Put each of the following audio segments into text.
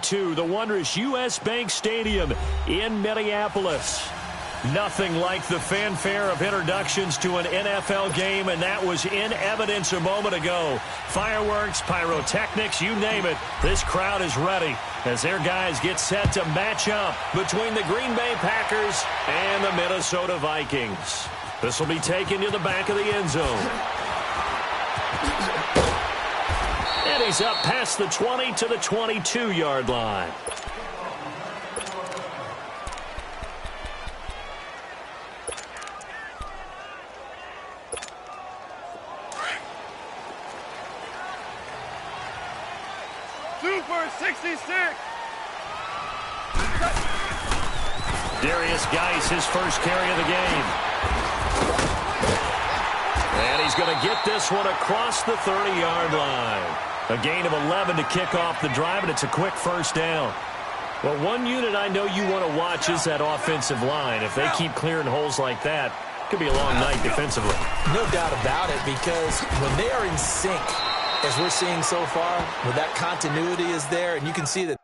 to the wondrous U.S. Bank Stadium in Minneapolis. Nothing like the fanfare of introductions to an NFL game, and that was in evidence a moment ago. Fireworks, pyrotechnics, you name it. This crowd is ready as their guys get set to match up between the Green Bay Packers and the Minnesota Vikings. This will be taken to the back of the end zone. And he's up past the 20 to the 22-yard line. Super 66. Darius Geis, his first carry of the game. And he's going to get this one across the 30-yard line. A gain of 11 to kick off the drive, and it's a quick first down. Well, one unit I know you want to watch is that offensive line. If they keep clearing holes like that, it could be a long night defensively. No doubt about it, because when they are in sync, as we're seeing so far, where that continuity is there, and you can see that.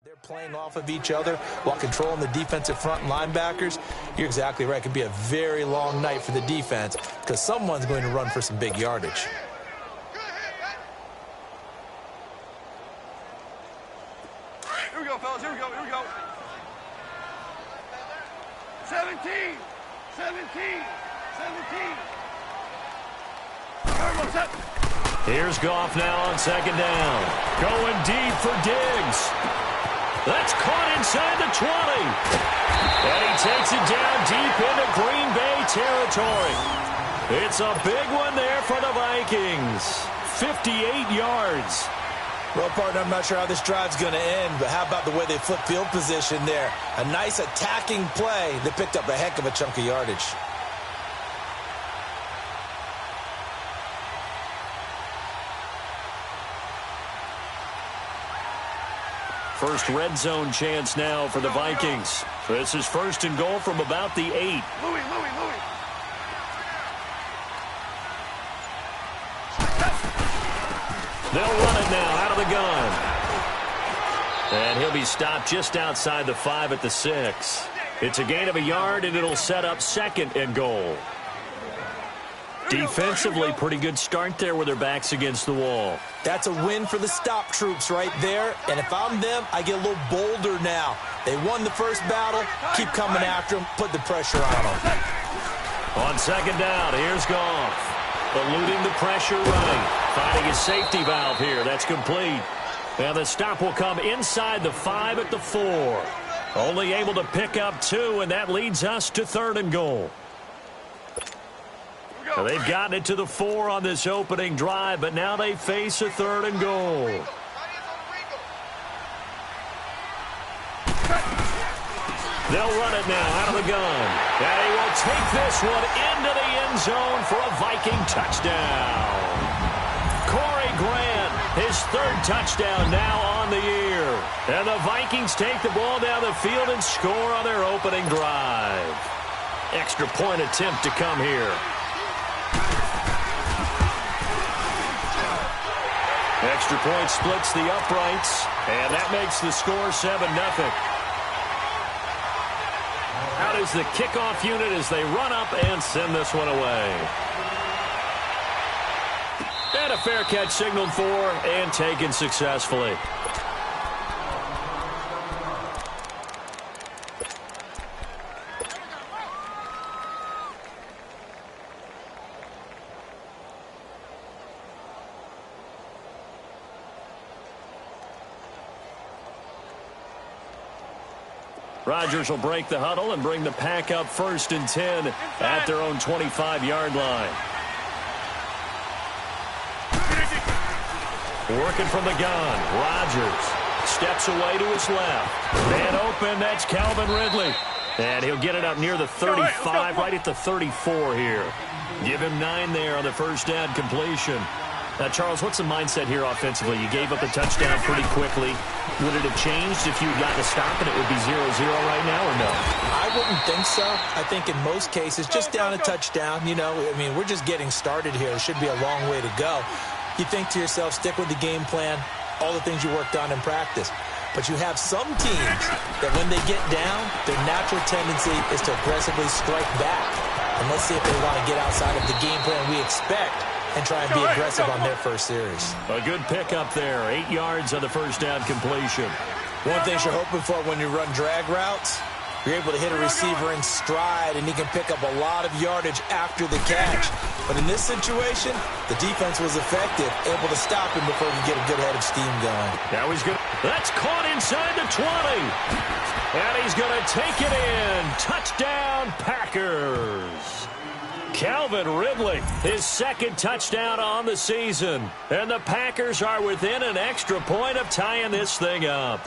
They're playing off of each other while controlling the defensive front and linebackers. You're exactly right. It could be a very long night for the defense because someone's going to run for some big yardage. Here we go, fellas. Here we go. Here we go. 17. 17. 17. Here's Goff now on second down. Going deep for Diggs. That's caught inside the 20. And he takes it down deep into Green Bay territory. It's a big one there for the Vikings. 58 yards. Well, partner, I'm not sure how this drive's going to end, but how about the way they flip field position there? A nice attacking play that picked up a heck of a chunk of yardage. First red zone chance now for the Vikings. This is first and goal from about the 8. Louis. They'll run it now out of the gun. And he'll be stopped just outside the 5 at the 6. It's a gain of a yard, and it'll set up second and goal. Defensively, pretty good start there with their backs against the wall. That's a win for the stop troops right there. And if I'm them, I get a little bolder now. They won the first battle. Keep coming after them. Put the pressure on them. On second down, here's Goff. Eluding the pressure running. Finding his safety valve here. That's complete. And the stop will come inside the 5 at the 4. Only able to pick up 2, and that leads us to third and goal. Now they've gotten it to the 4 on this opening drive, but now they face a third and goal. They'll run it now out of the gun. And he will take this one into the end zone for a Viking touchdown. Corey Grant, his third touchdown now on the year. And the Vikings take the ball down the field and score on their opening drive. Extra point attempt to come here. Extra point splits the uprights, and that makes the score 7-0. Out is the kickoff unit as they run up and send this one away. And a fair catch signaled for and taken successfully. Rodgers will break the huddle and bring the Pack up 1st and 10 at their own 25-yard line. Working from the gun, Rodgers steps away to his left. Man open, that's Calvin Ridley. And he'll get it up near the 35, right at the 34 here. Give him 9 there on the first down completion. Now, Charles, what's the mindset here offensively? You gave up a touchdown pretty quickly. Would it have changed if you had gotten a stop and it would be 0-0 right now, or no? I wouldn't think so. I think in most cases, just down a touchdown, you know, I mean, we're just getting started here. It should be a long way to go. You think to yourself, stick with the game plan, all the things you worked on in practice. But you have some teams that when they get down, their natural tendency is to aggressively strike back. And let's see if they want to get outside of the game plan we expect and try and be aggressive on their first series. A good pickup there. 8 yards on the first down completion. One thing you're hoping for when you run drag routes, you're able to hit a receiver in stride, and he can pick up a lot of yardage after the catch. But in this situation, the defense was effective, able to stop him before he could get a good head of steam going. Now he's good. That's caught inside the 20. And he's going to take it in. Touchdown, Packers. Calvin Ridley, his second touchdown on the season. And the Packers are within an extra point of tying this thing up.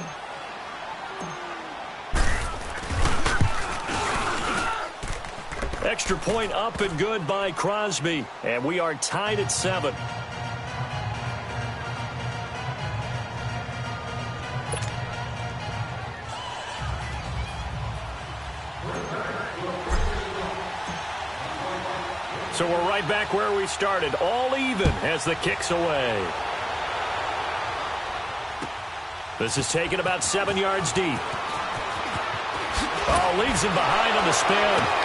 Extra point up and good by Crosby. And we are tied at 7. So we're right back where we started. All even as the kick's away. This is taken about 7 yards deep. Oh, leaves him behind on the spin.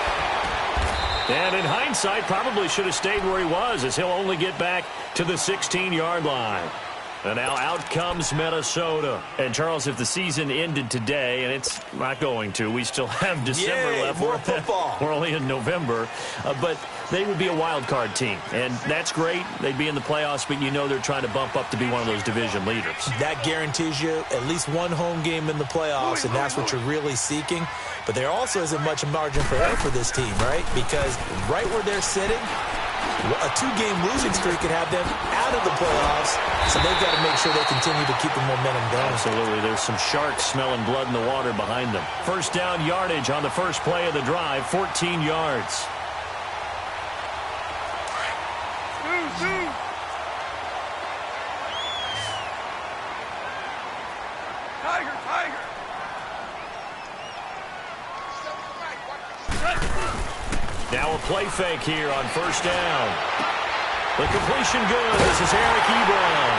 And in hindsight, probably should have stayed where he was, as he'll only get back to the 16-yard line. And now out comes Minnesota. And, Charles, if the season ended today, and it's not going to, we still have December left. More football. We're only in November. But they would be a wild card team. And that's great. They'd be in the playoffs, but you know they're trying to bump up to be one of those division leaders. That guarantees you at least one home game in the playoffs, and that's what you're really seeking. But there also isn't much margin for error for this team, right? Because right where they're sitting, a 2-game losing streak could have them out of the playoffs, so they've got to make sure they continue to keep the momentum going. Absolutely. There's some sharks smelling blood in the water behind them. First down yardage on the first play of the drive, 14 yards. Now a play fake here on first down. The completion good. This is Eric Ebron.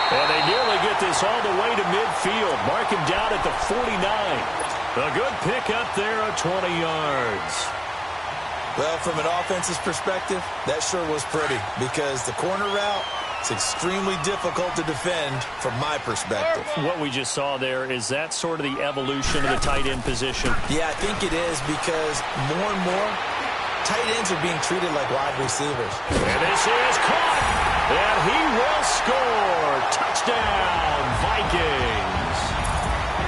And they nearly get this all the way to midfield. Mark him down at the 49. A good pickup there of 20 yards. Well, from an offense's perspective, that sure was pretty, because the corner route, it's extremely difficult to defend from my perspective. What we just saw there, is that sort of the evolution of the tight end position? Yeah, I think it is, because more and more, tight ends are being treated like wide receivers. And this is caught. And he will score. Touchdown, Vikings.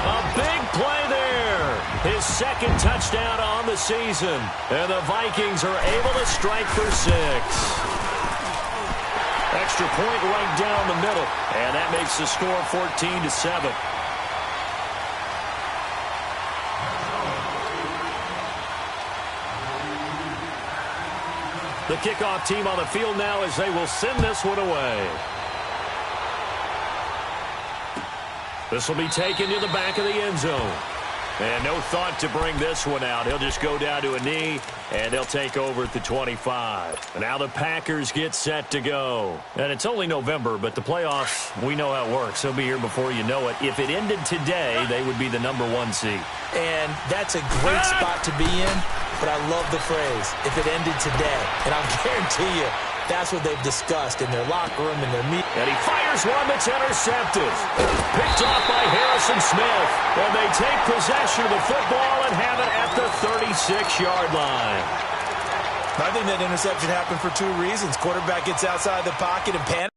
A big play there. His second touchdown on the season. And the Vikings are able to strike for 6. Extra point right down the middle. And that makes the score 14-7. The kickoff team on the field now as they will send this one away. This will be taken to the back of the end zone. And no thought to bring this one out. He'll just go down to a knee, and they'll take over at the 25. And now the Packers get set to go. And it's only November, but the playoffs, we know how it works. They'll be here before you know it. If it ended today, they would be the #1 seed. And that's a great spot to be in, but I love the phrase, if it ended today. And I'll guarantee you, that's what they've discussed in their locker room, in their meeting. And he fires one that's intercepted. Picked off by Harrison Smith. And they take possession of the football and have it at the 36-yard line. I think that interception happened for 2 reasons. Quarterback gets outside the pocket and panics.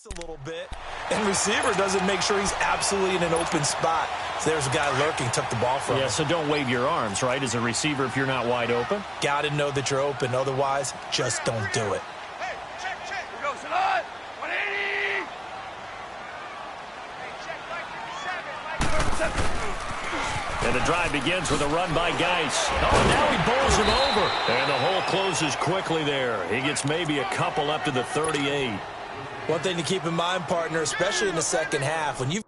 A little bit, and receiver doesn't make sure he's absolutely in an open spot. So there's a guy lurking, took the ball from him. Yeah, so don't wave your arms, right, as a receiver if you're not wide open. Got to know that you're open. Otherwise, just don't do it. Hey, check. Here goes it on. 180. Hey, check, 557. And the drive begins with a run by Geis. Oh, now he bowls him over. And the hole closes quickly there. He gets maybe a couple up to the 38. One thing to keep in mind, partner, especially in the second half, when you've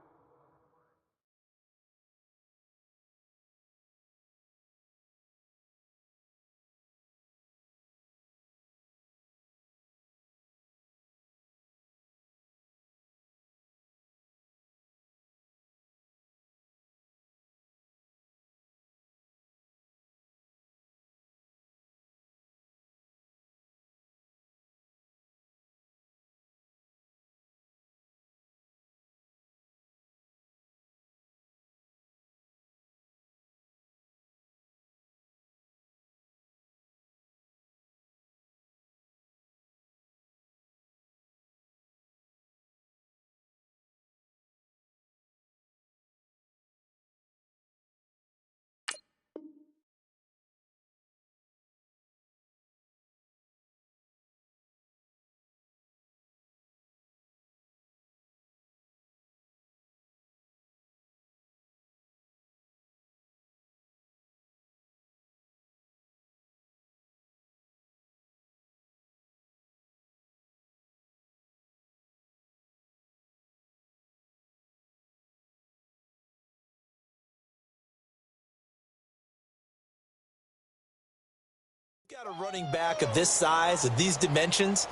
got a running back of this size, of these dimensions,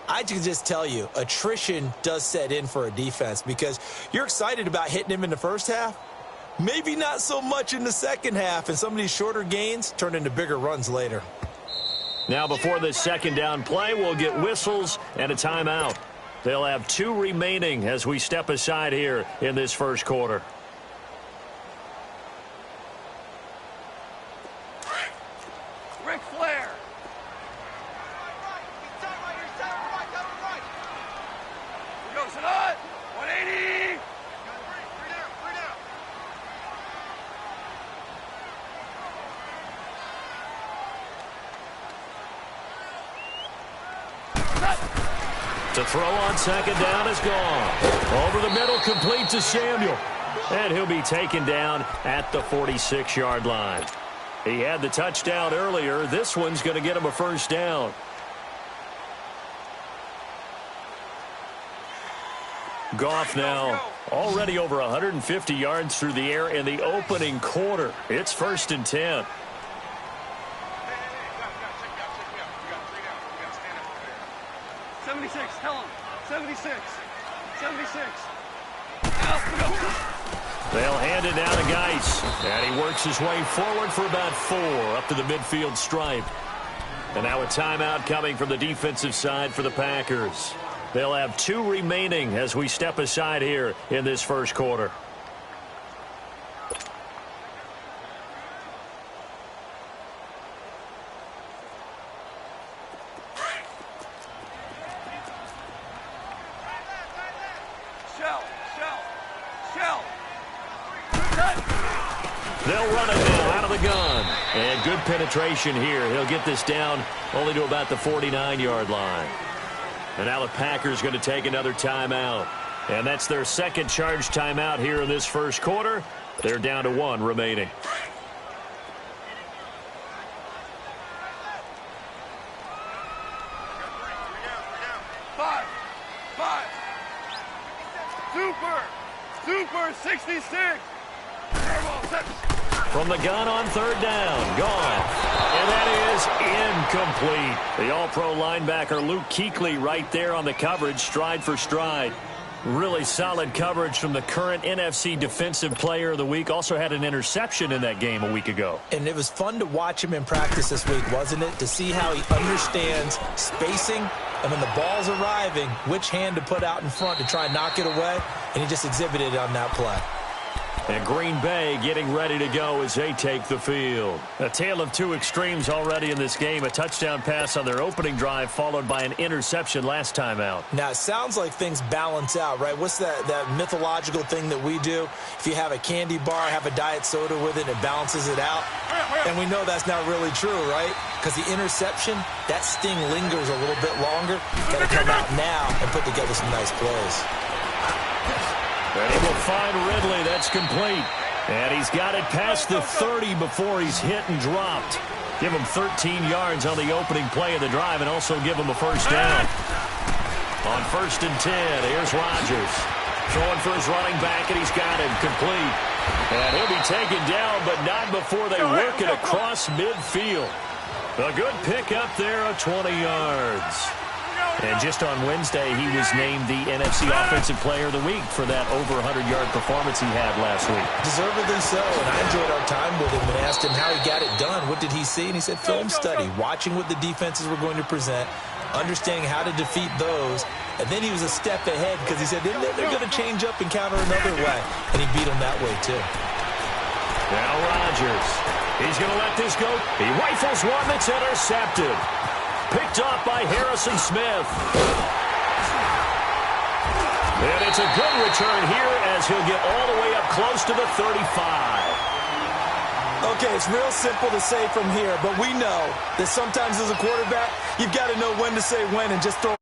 I can just tell you, attrition does set in for a defense because you're excited about hitting him in the first half. Maybe not so much in the second half, and some of these shorter gains turn into bigger runs later. Now before this second down play, we'll get whistles and a timeout. They'll have 2 remaining as we step aside here in this first quarter. Ric Flair. Here goes it on. 180. Three down. To throw on second down is gone. Over the middle, complete to Samuel. And he'll be taken down at the 46-yard line. He had the touchdown earlier. This one's going to get him a first down. Goff now already over 150 yards through the air in the opening quarter. It's 1st and 10. 76, tell him. 76. They'll hand it down to Geis. And he works his way forward for about 4 up to the midfield stripe. And now a timeout coming from the defensive side for the Packers. They'll have 2 remaining as we step aside here in this first quarter. They'll run it now out of the gun. And good penetration here. He'll get this down only to about the 49-yard line. And now the Packers going to take another timeout. And that's their second charge timeout here in this first quarter. They're down to 1 remaining. Five. Super 66. From the gun on 3rd down. Gone. And that is incomplete. The all-pro linebacker Luke Kuechly right there on the coverage, stride for stride. Really solid coverage from the current NFC Defensive Player of the Week. Also had an interception in that game a week ago. And it was fun to watch him in practice this week, wasn't it? To see how he understands spacing and when the ball's arriving, which hand to put out in front to try and knock it away. And he just exhibited it on that play. And Green Bay getting ready to go as they take the field. A tale of two extremes already in this game. A touchdown pass on their opening drive followed by an interception last time out. Now, it sounds like things balance out, right? What's that mythological thing that we do? If you have a candy bar, have a diet soda with it, it balances it out. And we know that's not really true, right? Because the interception, that sting lingers a little bit longer. Got to come out now and put together some nice plays. And he will find Ridley. That's complete. And he's got it past the 30 before he's hit and dropped. Give him 13 yards on the opening play of the drive and also give him a first down. On 1st and 10, here's Rodgers. Throwing for his running back, and he's got him complete. And he'll be taken down, but not before they work it across midfield. A good pick up there of 20 yards. And just on Wednesday, he was named the NFC Offensive Player of the Week for that over 100-yard performance he had last week. Deservedly so, and I enjoyed our time with him and asked him how he got it done. What did he see? And he said film study, watching what the defenses were going to present, understanding how to defeat those, and then he was a step ahead because he said they're going to change up and counter another way, and he beat them that way too. Now Rodgers, he's going to let this go. He rifles one that's intercepted. Picked off by Harrison Smith. And it's a good return here as he'll get all the way up close to the 35. Okay, it's real simple to say from here, but we know that sometimes as a quarterback, you've got to know when to say when and just throw.